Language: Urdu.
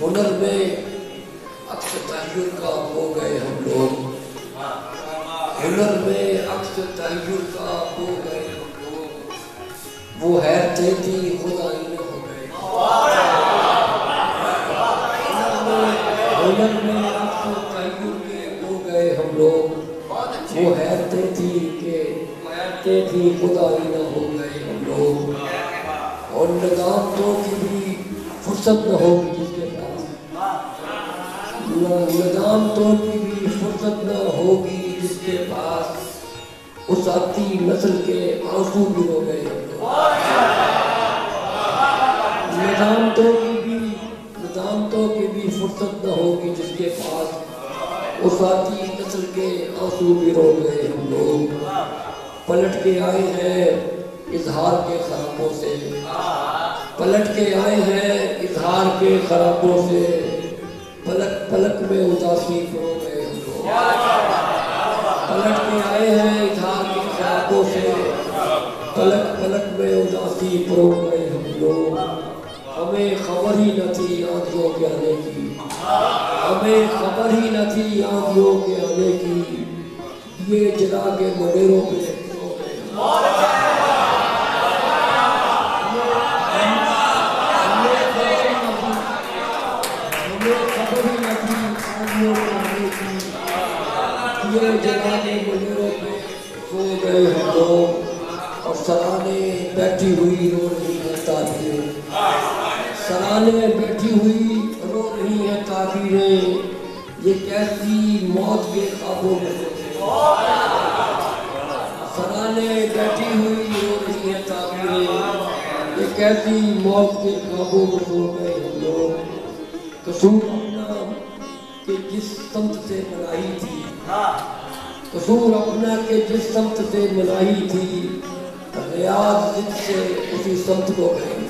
ہنر میں عکس تحیر کا ہو گئے ہم لوگ، ہنر میں عکس تحیر کا ہو گئے ہم لوگ، وہ حیرتیں تھی خدائی نہ ہو گئے۔ ہنر میں عکس تحیر کے ہو گئے ہم لوگ، وہ حیرتیں تھی خدائی نہ ہو گئے ہم لوگ، اور نظام تو کی بھی فرصت نہ ہوگی جس کے پاس، نظام تو کی بھی فرصت نہ ہوگی جس کے پاس، اس آتی نسل کے آنسو بھی رو گئے ہم لوگ۔ نظام تو کی بھی فرصت نہ ہوگی جس کے پاس، اس آتی نسل کے آنسو بھی رو گئے ہم لوگ۔ پلٹ کے آئے ہیں اظہار کے خرابوں سے، پلٹ کے آئے ہیں اظہار کے خرابوں سے، پلک پلک میں اداسی رو گئے ہم لوگ۔ پلٹ کے آئے ہیں اظہار کے خرابوں سے، پلک پلک میں اداسی رو گئے ہم لوگ۔ ہمیں خبر ہی نہ تھی آندھیوں کے آنے کی، ہمیں خبر ہی نہ تھی آندھیوں کے آنے کی، یہ جلا کے مڈیروں پہ رو گئے ہم لوگ۔ یہ جلانے مڈیروں پہ سو گئے ہم لوگ، اور سرانے بیٹھی ہوئی رو رہی ہے تعبیریں، سرانے بیٹھی ہوئی رو رہی ہے تعبیریں، یہ کیسی موت کے خوابوں میں سو گئے۔ سرانے بیٹھی ہوئی رو رہی ہے تعبیریں، یہ کیسی موت کے خوابوں میں سو گئے ہم لوگ۔ قصور اپنا کہ جس سمت سے ملائی تھی، قصور اپنا کہ جس سمت سے ملائی تھی، ریاض ضد سے اسی سمت کو گئی۔